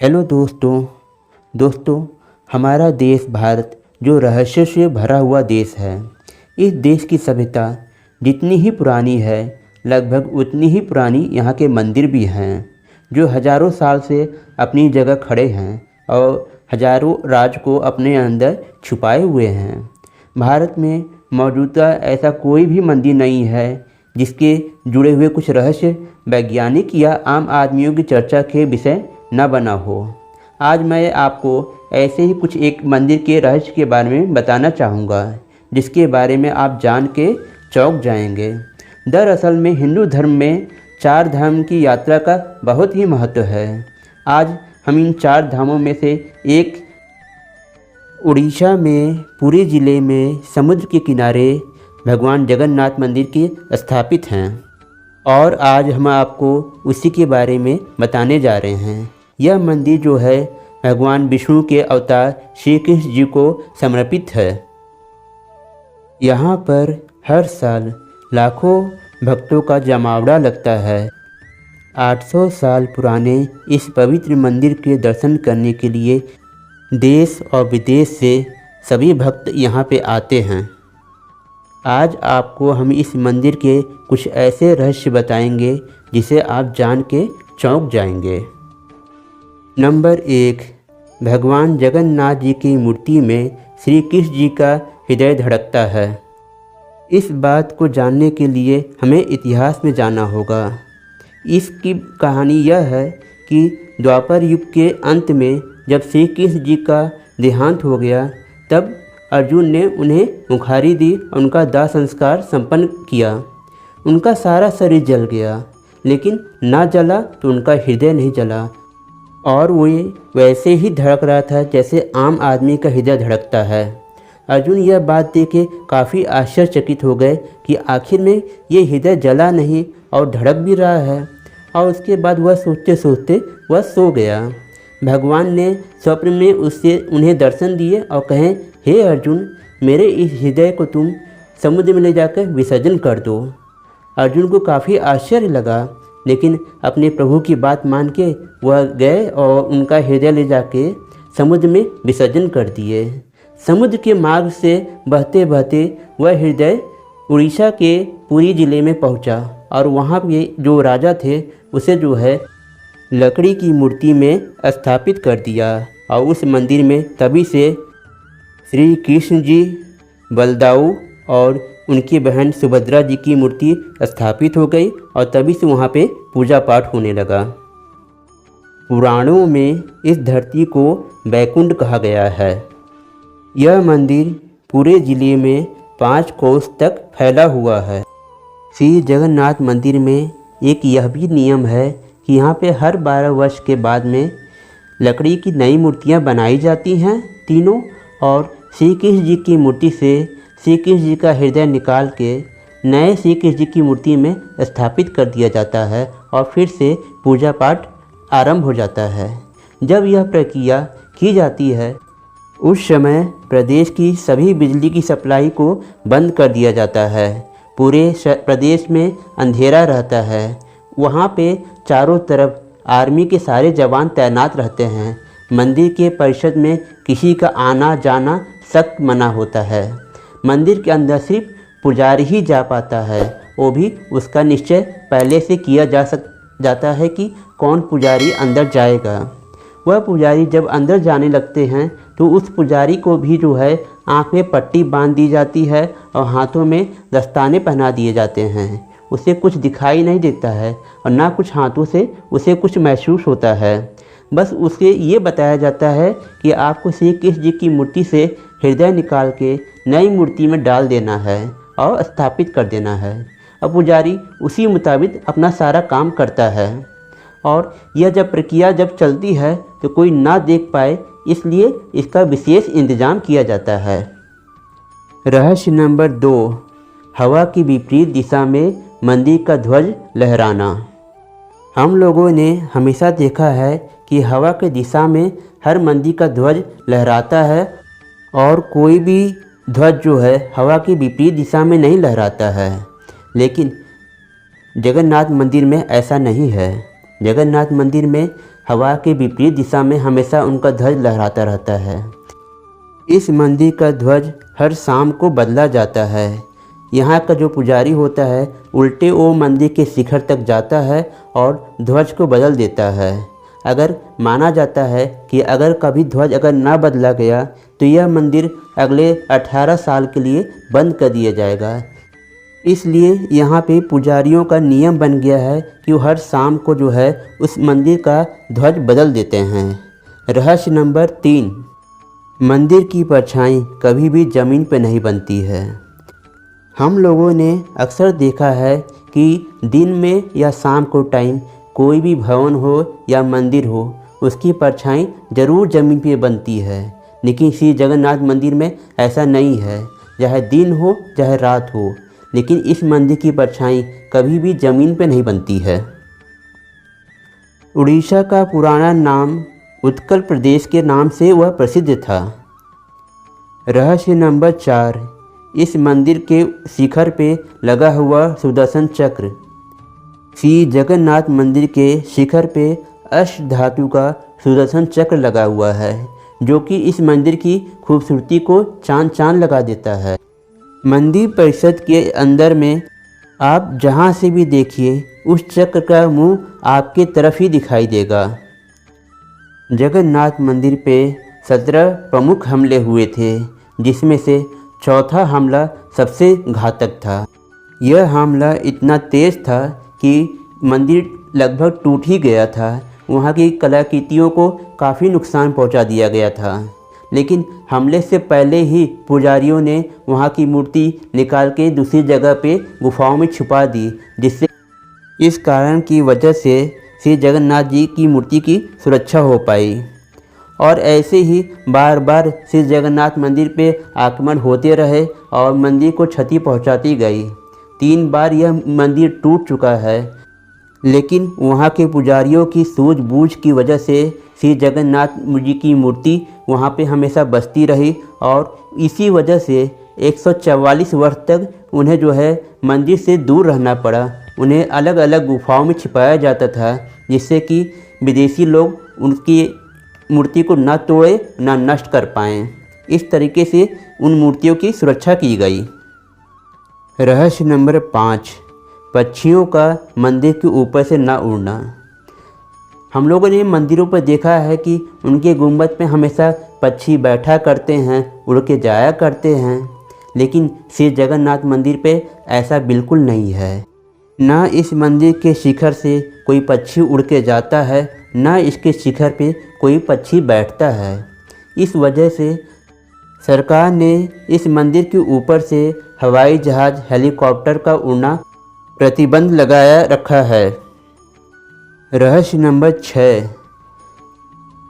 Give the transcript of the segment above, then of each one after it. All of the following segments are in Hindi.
हेलो दोस्तों हमारा देश भारत जो रहस्य से भरा हुआ देश है। इस देश की सभ्यता जितनी ही पुरानी है, लगभग उतनी ही पुरानी यहाँ के मंदिर भी हैं, जो हजारों साल से अपनी जगह खड़े हैं और हजारों राज को अपने अंदर छुपाए हुए हैं। भारत में मौजूदा ऐसा कोई भी मंदिर नहीं है जिसके जुड़े हुए कुछ रहस्य वैज्ञानिक या आम आदमियों की चर्चा के विषय न बना हो। आज मैं आपको ऐसे ही कुछ एक मंदिर के रहस्य के बारे में बताना चाहूँगा, जिसके बारे में आप जान के चौंक जाएंगे। दरअसल में हिंदू धर्म में 4 धाम की यात्रा का बहुत ही महत्व है। आज हम इन 4 धामों में से एक उड़ीसा में पुरी ज़िले में समुद्र के किनारे भगवान जगन्नाथ मंदिर के स्थापित हैं और आज हम आपको उसी के बारे में बताने जा रहे हैं। यह मंदिर जो है भगवान विष्णु के अवतार श्री कृष्ण जी को समर्पित है। यहाँ पर हर साल लाखों भक्तों का जमावड़ा लगता है। 800 साल पुराने इस पवित्र मंदिर के दर्शन करने के लिए देश और विदेश से सभी भक्त यहाँ पे आते हैं। आज आपको हम इस मंदिर के कुछ ऐसे रहस्य बताएंगे जिसे आप जान के चौंक जाएंगे। नंबर 1, भगवान जगन्नाथ जी की मूर्ति में श्री कृष्ण जी का हृदय धड़कता है। इस बात को जानने के लिए हमें इतिहास में जाना होगा। इसकी कहानी यह है कि द्वापर युग के अंत में जब श्री कृष्ण जी का देहांत हो गया, तब अर्जुन ने उन्हें मुखारी दी और उनका दाह संस्कार संपन्न किया। उनका सारा शरीर जल गया, लेकिन ना जला तो उनका हृदय नहीं जला और वो वैसे ही धड़क रहा था जैसे आम आदमी का हृदय धड़कता है। अर्जुन यह बात देख के काफ़ी आश्चर्यचकित हो गए कि आखिर में ये हृदय जला नहीं और धड़क भी रहा है। और उसके बाद वह सोचते सोचते वह सो गया। भगवान ने स्वप्न में उन्हें दर्शन दिए और कहें, हे अर्जुन, मेरे इस हृदय को तुम समुद्र में ले जाकर विसर्जन कर दो। अर्जुन को काफ़ी आश्चर्य लगा, लेकिन अपने प्रभु की बात मान के वह गए और उनका हृदय ले जाके समुद्र में विसर्जन कर दिए। समुद्र के मार्ग से बहते बहते वह हृदय उड़ीसा के पुरी ज़िले में पहुंचा और वहां पे जो राजा थे उसे जो है लकड़ी की मूर्ति में स्थापित कर दिया। और उस मंदिर में तभी से श्री कृष्ण जी, बलदाऊ और उनकी बहन सुभद्रा जी की मूर्ति स्थापित हो गई और तभी से वहाँ पे पूजा पाठ होने लगा। पुराणों में इस धरती को बैकुंठ कहा गया है। यह मंदिर पूरे ज़िले में 5 कोस तक फैला हुआ है। श्री जगन्नाथ मंदिर में एक यह भी नियम है कि यहाँ पे हर 12 वर्ष के बाद में लकड़ी की नई मूर्तियाँ बनाई जाती हैं तीनों, और श्री कृष्ण जी की मूर्ति से श्री कृष्ण जी का हृदय निकाल के नए श्री कृष्ण जी की मूर्ति में स्थापित कर दिया जाता है और फिर से पूजा पाठ आरंभ हो जाता है। जब यह प्रक्रिया की जाती है उस समय प्रदेश की सभी बिजली की सप्लाई को बंद कर दिया जाता है। पूरे प्रदेश में अंधेरा रहता है। वहाँ पे चारों तरफ आर्मी के सारे जवान तैनात रहते हैं। मंदिर के परिसर में किसी का आना जाना सख्त मना होता है। मंदिर के अंदर सिर्फ पुजारी ही जा पाता है, वो भी उसका निश्चय पहले से किया जाता है कि कौन पुजारी अंदर जाएगा। वह पुजारी जब अंदर जाने लगते हैं तो उस पुजारी को भी जो है आँख में पट्टी बांध दी जाती है और हाथों में दस्ताने पहना दिए जाते हैं। उसे कुछ दिखाई नहीं देता है और ना कुछ हाथों से उसे कुछ महसूस होता है। बस उसे ये बताया जाता है कि आपको श्री कृष्ण जी की मूर्ति से हृदय निकाल के नई मूर्ति में डाल देना है और स्थापित कर देना है। अब पुजारी उसी मुताबिक अपना सारा काम करता है और यह जब प्रक्रिया जब चलती है तो कोई ना देख पाए, इसलिए इसका विशेष इंतजाम किया जाता है। रहस्य नंबर 2, हवा की विपरीत दिशा में मंदिर का ध्वज लहराना। हम लोगों ने हमेशा देखा है कि हवा की दिशा में हर मंदिर का ध्वज लहराता है और कोई भी ध्वज जो है हवा की विपरीत दिशा में नहीं लहराता है। लेकिन जगन्नाथ मंदिर में ऐसा नहीं है। जगन्नाथ मंदिर में हवा के विपरीत दिशा में हमेशा उनका ध्वज लहराता रहता है। इस मंदिर का ध्वज हर शाम को बदला जाता है। यहाँ का जो पुजारी होता है उल्टे वो मंदिर के शिखर तक जाता है और ध्वज को बदल देता है। अगर माना जाता है कि अगर कभी ध्वज अगर ना बदला गया तो यह मंदिर अगले 18 साल के लिए बंद कर दिया जाएगा। इसलिए यहाँ पे पुजारियों का नियम बन गया है कि वो हर शाम को जो है उस मंदिर का ध्वज बदल देते हैं। रहस्य नंबर 3, मंदिर की परछाई कभी भी ज़मीन पर नहीं बनती है। हम लोगों ने अक्सर देखा है कि दिन में या शाम को टाइम कोई भी भवन हो या मंदिर हो उसकी परछाई ज़रूर ज़मीन पे बनती है, लेकिन श्री जगन्नाथ मंदिर में ऐसा नहीं है। चाहे दिन हो चाहे रात हो, लेकिन इस मंदिर की परछाई कभी भी ज़मीन पे नहीं बनती है। उड़ीसा का पुराना नाम उत्कल प्रदेश के नाम से वह प्रसिद्ध था। रहस्य नंबर 4, इस मंदिर के शिखर पे लगा हुआ सुदर्शन चक्र। श्री जगन्नाथ मंदिर के शिखर पे अष्ट धातु का सुदर्शन चक्र लगा हुआ है, जो कि इस मंदिर की खूबसूरती को चांद लगा देता है। मंदिर परिसर के अंदर में आप जहाँ से भी देखिए उस चक्र का मुंह आपके तरफ ही दिखाई देगा। जगन्नाथ मंदिर पे 17 प्रमुख हमले हुए थे, जिसमें से चौथा हमला सबसे घातक था। यह हमला इतना तेज़ था कि मंदिर लगभग टूट ही गया था। वहाँ की कलाकृतियों को काफ़ी नुकसान पहुँचा दिया गया था, लेकिन हमले से पहले ही पुजारियों ने वहाँ की मूर्ति निकाल के दूसरी जगह पे गुफाओं में छुपा दी, जिससे इस कारण की वजह से श्री जगन्नाथ जी की मूर्ति की सुरक्षा हो पाई। और ऐसे ही बार बार श्री जगन्नाथ मंदिर पे आक्रमण होते रहे और मंदिर को क्षति पहुंचाती गई। 3 बार यह मंदिर टूट चुका है, लेकिन वहाँ के पुजारियों की सूझबूझ की वजह से श्री जगन्नाथ जी की मूर्ति वहाँ पे हमेशा बसती रही और इसी वजह से 144 वर्ष तक उन्हें जो है मंदिर से दूर रहना पड़ा। उन्हें अलग अलग गुफाओं में छिपाया जाता था, जिससे कि विदेशी लोग उनकी मूर्ति को न तोड़े न नष्ट कर पाएँ। इस तरीके से उन मूर्तियों की सुरक्षा की गई। रहस्य नंबर 5, पक्षियों का मंदिर के ऊपर से न उड़ना। हम लोगों ने मंदिरों पर देखा है कि उनके गुंबद पे हमेशा पक्षी बैठा करते हैं, उड़ के जाया करते हैं, लेकिन श्री जगन्नाथ मंदिर पे ऐसा बिल्कुल नहीं है। न इस मंदिर के शिखर से कोई पक्षी उड़ के जाता है, न इसके शिखर पे कोई पक्षी बैठता है। इस वजह से सरकार ने इस मंदिर के ऊपर से हवाई जहाज़, हेलीकॉप्टर का उड़ना प्रतिबंध लगाया रखा है। रहस्य नंबर 6,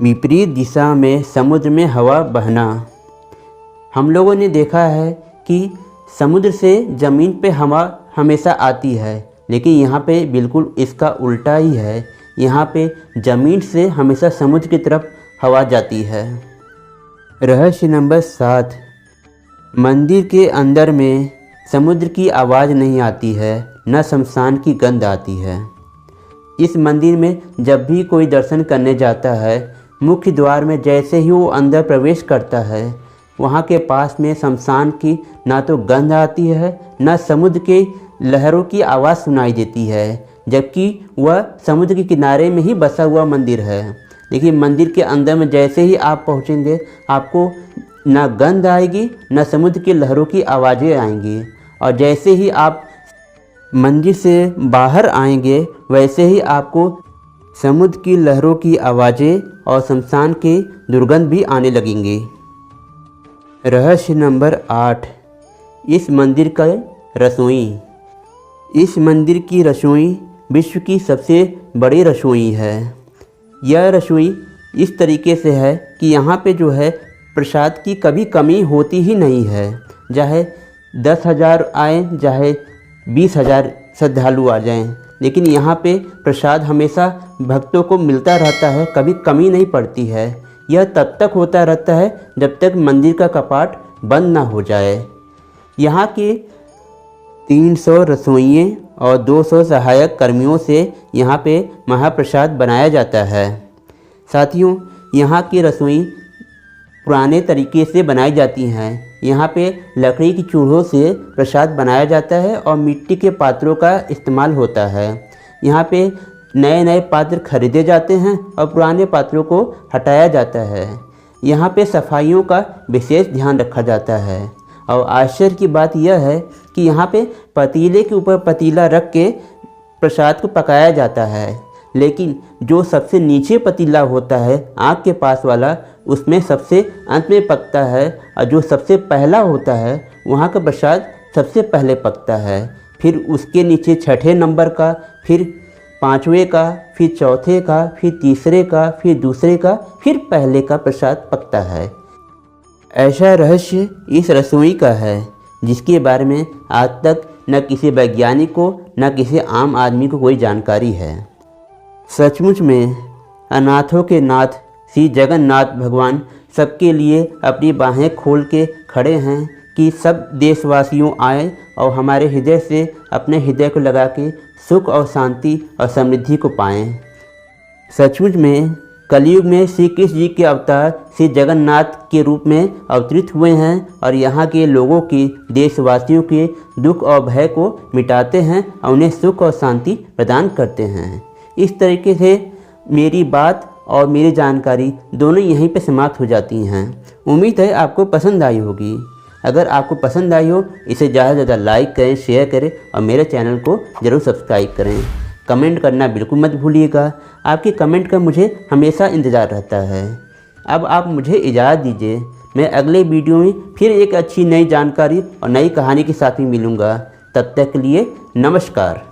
विपरीत दिशा में समुद्र में हवा बहना। हम लोगों ने देखा है कि समुद्र से ज़मीन पे हवा हमेशा आती है, लेकिन यहाँ पे बिल्कुल इसका उल्टा ही है। यहाँ पे ज़मीन से हमेशा समुद्र की तरफ हवा जाती है। रहस्य नंबर 7, मंदिर के अंदर में समुद्र की आवाज़ नहीं आती है, न शमशान की गंध आती है। इस मंदिर में जब भी कोई दर्शन करने जाता है, मुख्य द्वार में जैसे ही वो अंदर प्रवेश करता है, वहाँ के पास में शमशान की ना तो गंध आती है, न समुद्र के लहरों की आवाज़ सुनाई देती है, जबकि वह समुद्र के किनारे में ही बसा हुआ मंदिर है। लेकिन मंदिर के अंदर में जैसे ही आप पहुँचेंगे, आपको ना गंध आएगी, न समुद्र की लहरों की आवाज़ें आएंगी। और जैसे ही आप मंदिर से बाहर आएंगे, वैसे ही आपको समुद्र की लहरों की आवाज़ें और शमशान की दुर्गंध भी आने लगेंगी। रहस्य नंबर 8, इस मंदिर का रसोई। इस मंदिर की रसोई विश्व की सबसे बड़ी रसोई है। यह रसोई इस तरीके से है कि यहाँ पे जो है प्रसाद की कभी कमी होती ही नहीं है। चाहे 10,000 आए, चाहे 20,000 श्रद्धालु आ जाएं, लेकिन यहाँ पे प्रसाद हमेशा भक्तों को मिलता रहता है, कभी कमी नहीं पड़ती है। यह तब तक होता रहता है जब तक मंदिर का कपाट बंद ना हो जाए। यहाँ के 300 रसोइये और 200 सहायक कर्मियों से यहाँ पे महाप्रसाद बनाया जाता है। साथियों, यहाँ की रसोई पुराने तरीके से बनाई जाती हैं। यहाँ पे लकड़ी की चूल्हों से प्रसाद बनाया जाता है और मिट्टी के पात्रों का इस्तेमाल होता है। यहाँ पे नए नए पात्र खरीदे जाते हैं और पुराने पात्रों को हटाया जाता है। यहाँ पे सफाइयों का विशेष ध्यान रखा जाता है। और आश्चर्य की बात यह है कि यहाँ पे पतीले के ऊपर पतीला रख के प्रसाद को पकाया जाता है, लेकिन जो सबसे नीचे पतीला होता है आग के पास वाला, उसमें सबसे अंत में पकता है, और जो सबसे पहला होता है वहाँ का प्रसाद सबसे पहले पकता है। फिर उसके नीचे छठे नंबर का, फिर पाँचवें का, फिर चौथे का, फिर तीसरे का, फिर दूसरे का, फिर पहले का प्रसाद पकता है। ऐसा रहस्य इस रसोई का है जिसके बारे में आज तक न किसी वैज्ञानिक को न किसी आम आदमी को कोई जानकारी है। सचमुच में अनाथों के नाथ श्री जगन्नाथ भगवान सबके लिए अपनी बाहें खोल के खड़े हैं कि सब देशवासियों आए और हमारे हृदय से अपने हृदय को लगा के सुख और शांति और समृद्धि को पाएं। सचमुच में कलयुग में श्री कृष्ण जी के अवतार श्री जगन्नाथ के रूप में अवतरित हुए हैं और यहाँ के लोगों की, देशवासियों के दुख और भय को मिटाते हैं और उन्हें सुख और शांति प्रदान करते हैं। इस तरीके से मेरी बात और मेरी जानकारी दोनों यहीं पे समाप्त हो जाती हैं। उम्मीद है आपको पसंद आई होगी। अगर आपको पसंद आई हो इसे ज़्यादा से ज़्यादा लाइक करें, शेयर करें और मेरे चैनल को ज़रूर सब्सक्राइब करें। कमेंट करना बिल्कुल मत भूलिएगा। आपके कमेंट का मुझे हमेशा इंतज़ार रहता है। अब आप मुझे इजाज़त दीजिए। मैं अगले वीडियो में फिर एक अच्छी नई जानकारी और नई कहानी के साथ ही मिलूँगा। तब तक के लिए नमस्कार।